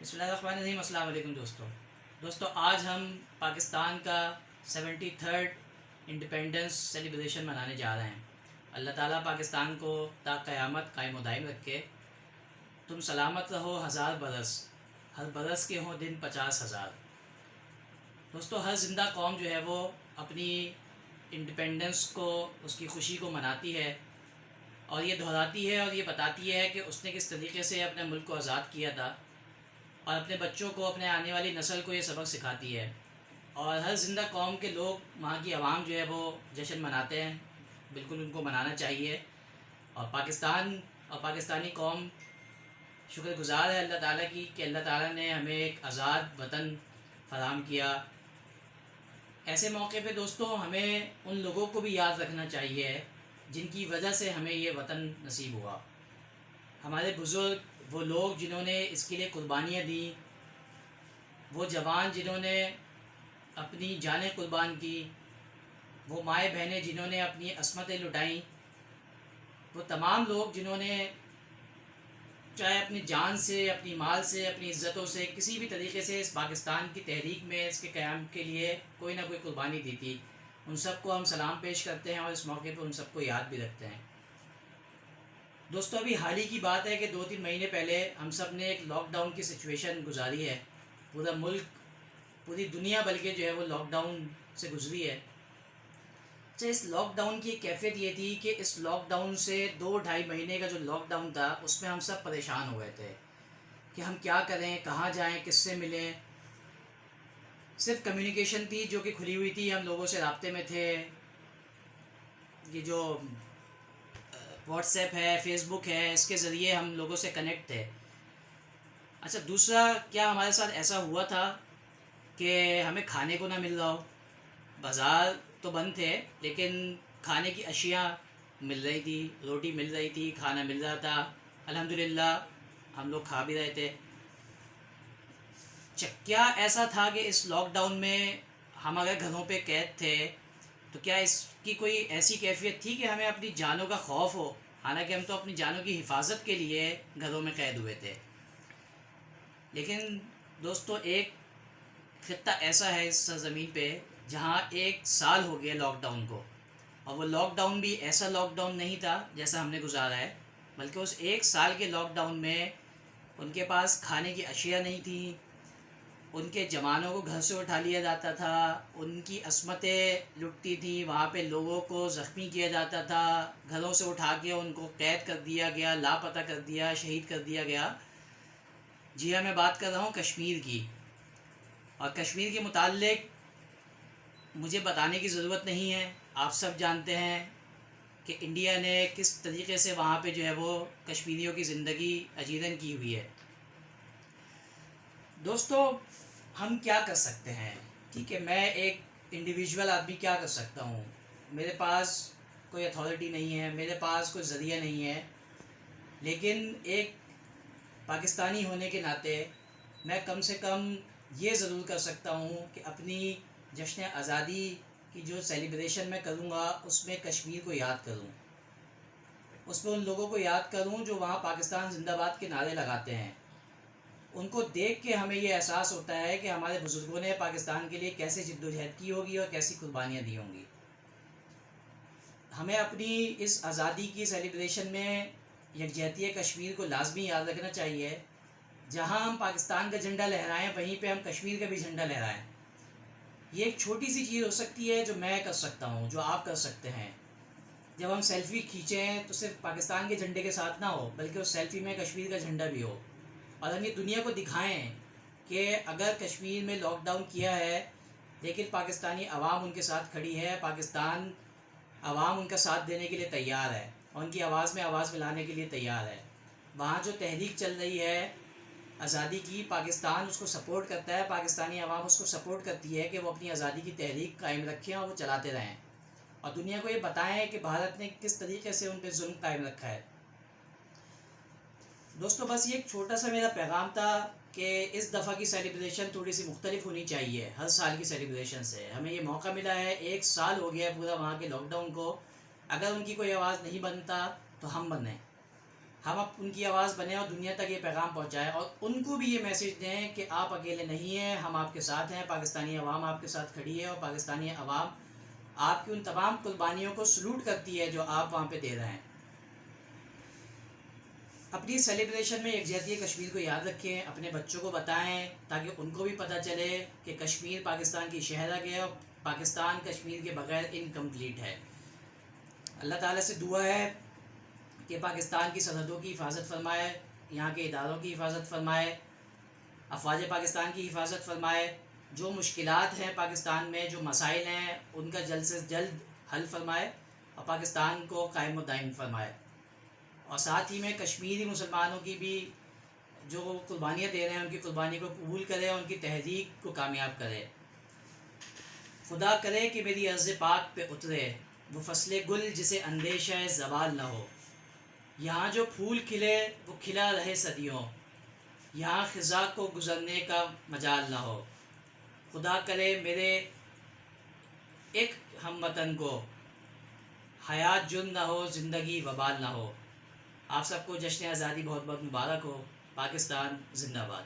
بسم اللہ الرحمن الرحیم۔ السلام علیکم دوستو آج ہم پاکستان کا 73rd انڈیپینڈنس سیلیبریشن منانے جا رہے ہیں۔ اللہ تعالیٰ پاکستان کو تا قیامت قائم و دائم رکھے۔ تم سلامت رہو 1000 برس، ہر برس کے ہوں دن 50,000۔ دوستو ہر زندہ قوم جو ہے وہ اپنی انڈیپینڈنس کو، اس کی خوشی کو مناتی ہے اور یہ دہراتی ہے اور یہ بتاتی ہے کہ اس نے کس طریقے سے اپنے ملک کو آزاد کیا تھا، اور اپنے بچوں کو، اپنے آنے والی نسل کو یہ سبق سکھاتی ہے۔ اور ہر زندہ قوم کے لوگ، وہاں کی عوام جو ہے وہ جشن مناتے ہیں، بالکل ان کو منانا چاہیے۔ اور پاکستان اور پاکستانی قوم شکر گزار ہے اللہ تعالیٰ کی کہ اللہ تعالیٰ نے ہمیں ایک آزاد وطن فراہم کیا۔ ایسے موقع پہ دوستو ہمیں ان لوگوں کو بھی یاد رکھنا چاہیے جن کی وجہ سے ہمیں یہ وطن نصیب ہوا۔ ہمارے بزرگ، وہ لوگ جنہوں نے اس کے لیے قربانیاں دیں، وہ جوان جنہوں نے اپنی جانیں قربان کی، وہ مائیں بہنیں جنہوں نے اپنی عصمتیں لٹائیں، وہ تمام لوگ جنہوں نے چاہے اپنی جان سے، اپنی مال سے، اپنی عزتوں سے، کسی بھی طریقے سے اس پاکستان کی تحریک میں، اس کے قیام کے لیے کوئی نہ کوئی قربانی دی تھی، ان سب کو ہم سلام پیش کرتے ہیں اور اس موقع پہ ان سب کو یاد بھی رکھتے ہیں۔ دوستو ابھی حال ہی کی بات ہے کہ 2-3 مہینے پہلے ہم سب نے ایک لاک ڈاؤن کی سچویشن گزاری ہے۔ پورا ملک، پوری دنیا بلکہ جو ہے وہ لاک ڈاؤن سے گزری ہے۔ اچھا، اس لاک ڈاؤن کی کیفیت یہ تھی کہ اس لاک ڈاؤن سے 2-2.5 مہینے کا جو لاک ڈاؤن تھا اس میں ہم سب پریشان ہو گئے تھے کہ ہم کیا کریں، کہاں جائیں، کس سے ملیں۔ صرف کمیونیکیشن تھی جو کہ کھلی ہوئی تھی، ہم لوگوں سے رابطے میں تھے۔ یہ جو واٹس ایپ ہے، فیس بک ہے، اس کے ذریعے ہم لوگوں سے کنیکٹ تھے۔ اچھا، دوسرا کیا ہمارے ساتھ ایسا ہوا تھا کہ ہمیں کھانے کو نہ مل رہا ہو۔ بازار تو بند تھے لیکن کھانے کی اشیاء مل رہی تھی، روٹی مل رہی تھی، کھانا مل رہا تھا، الحمدللہ ہم لوگ کھا بھی رہے تھے۔ کیا ایسا تھا کہ اس لاک ڈاؤن میں ہم اگر گھروں پہ قید تھے تو کیا اس کی کوئی ایسی کیفیت تھی کہ ہمیں اپنی جانوں کا خوف ہو؟ حالانکہ ہم تو اپنی جانوں کی حفاظت کے لیے گھروں میں قید ہوئے تھے۔ لیکن دوستو ایک خطہ ایسا ہے اس سرزمین پہ جہاں 1 سال ہو گیا لاک ڈاؤن کو، اور وہ لاک ڈاؤن بھی ایسا لاک ڈاؤن نہیں تھا جیسا ہم نے گزارا ہے، بلکہ اس 1 سال کے لاک ڈاؤن میں ان کے پاس کھانے کی اشیاء نہیں تھیں، ان کے جوانوں کو گھر سے اٹھا لیا جاتا تھا، ان کی عصمتیں لٹتی تھیں، وہاں پہ لوگوں کو زخمی کیا جاتا تھا، گھروں سے اٹھا کے ان کو قید کر دیا گیا، لاپتہ کر دیا، شہید کر دیا گیا۔ جی ہاں، میں بات کر رہا ہوں کشمیر کی، اور کشمیر کے متعلق مجھے بتانے کی ضرورت نہیں ہے، آپ سب جانتے ہیں کہ انڈیا نے کس طریقے سے وہاں پہ جو ہے وہ کشمیریوں کی زندگی اجیرن کی ہوئی ہے۔ دوستو ہم کیا کر سکتے ہیں؟ ٹھیک ہے، میں ایک انڈیویژول آدمی کیا کر سکتا ہوں؟ میرے پاس کوئی اتھارٹی نہیں ہے، میرے پاس کوئی ذریعہ نہیں ہے، لیکن ایک پاکستانی ہونے کے ناطے میں کم سے کم یہ ضرور کر سکتا ہوں کہ اپنی جشن آزادی کی جو سیلیبریشن میں کروں گا اس میں کشمیر کو یاد کروں، اس میں ان لوگوں کو یاد کروں جو وہاں پاکستان زندہ باد کے نعرے لگاتے ہیں۔ ان کو دیکھ کے ہمیں یہ احساس ہوتا ہے کہ ہمارے بزرگوں نے پاکستان کے لیے کیسے جد و جہد کی ہوگی اور کیسی قربانیاں دی ہوں گی۔ ہمیں اپنی اس آزادی کی سیلیبریشن میں یکجہتی کشمیر کو لازمی یاد رکھنا چاہیے۔ جہاں ہم پاکستان کا جھنڈا لہرائیں وہیں پہ ہم کشمیر کا بھی جھنڈا لہرائیں۔ یہ ایک چھوٹی سی چیز ہو سکتی ہے جو میں کر سکتا ہوں، جو آپ کر سکتے ہیں۔ جب ہم سیلفی کھینچیں تو صرف پاکستان کے جھنڈے کے ساتھ نہ ہو، بلکہ اس سیلفی میں کشمیر کا جھنڈا بھی ہو، اور ہم یہ دنیا کو دکھائیں کہ اگر کشمیر میں لاک ڈاؤن کیا ہے لیکن پاکستانی عوام ان کے ساتھ کھڑی ہے، پاکستان عوام ان کا ساتھ دینے کے لیے تیار ہے اور ان کی آواز میں آواز ملانے کے لیے تیار ہے۔ وہاں جو تحریک چل رہی ہے آزادی کی، پاکستان اس کو سپورٹ کرتا ہے، پاکستانی عوام اس کو سپورٹ کرتی ہے کہ وہ اپنی آزادی کی تحریک قائم رکھیں اور وہ چلاتے رہیں، اور دنیا کو یہ بتائیں کہ بھارت نے کس طریقے سے ان پہ ظلم قائم رکھا ہے۔ دوستو بس یہ ایک چھوٹا سا میرا پیغام تھا کہ اس دفعہ کی سیلیبریشن تھوڑی سی مختلف ہونی چاہیے ہر سال کی سیلیبریشن سے۔ ہمیں یہ موقع ملا ہے، 1 سال ہو گیا ہے پورا وہاں کے لاک ڈاؤن کو، اگر ان کی کوئی آواز نہیں بنتا تو ہم بنیں۔ ہم اب ان کی آواز بنیں اور دنیا تک یہ پیغام پہنچائیں اور ان کو بھی یہ میسیج دیں کہ آپ اکیلے نہیں ہیں، ہم آپ کے ساتھ ہیں، پاکستانی عوام آپ کے ساتھ کھڑی ہے، اور پاکستانی عوام آپ کی ان تمام قربانیوں کو سلوٹ کرتی ہے جو آپ وہاں پہ دے رہے ہیں۔ اپنی سیلیبریشن میں یکجہتی کشمیر کو یاد رکھیں، اپنے بچوں کو بتائیں تاکہ ان کو بھی پتہ چلے کہ کشمیر پاکستان کی شہرک ہے اور پاکستان کشمیر کے بغیر انکمپلیٹ ہے۔ اللہ تعالیٰ سے دعا ہے کہ پاکستان کی سرحدوں کی حفاظت فرمائے، یہاں کے اداروں کی حفاظت فرمائے، افواج پاکستان کی حفاظت فرمائے، جو مشکلات ہیں پاکستان میں، جو مسائل ہیں، ان کا جلد سے جلد حل فرمائے اور پاکستان کو قائم و دائم فرمائے، اور ساتھ ہی میں کشمیری مسلمانوں کی بھی جو قربانیاں دے رہے ہیں ان کی قربانی کو قبول کرے اور ان کی تحریک کو کامیاب کرے۔ خدا کرے کہ میری عرض پاک پہ اترے وہ فصل گل جسے اندیشہ زوال نہ ہو، یہاں جو پھول کھلے وہ کھلا رہے صدیوں، یہاں خزاں کو گزرنے کا مجال نہ ہو۔ خدا کرے میرے ایک ہم وطن کو حیات جرم نہ ہو، زندگی وبال نہ ہو۔ آپ سب کو جشن آزادی بہت بہت مبارک ہو۔ پاکستان زندہ باد۔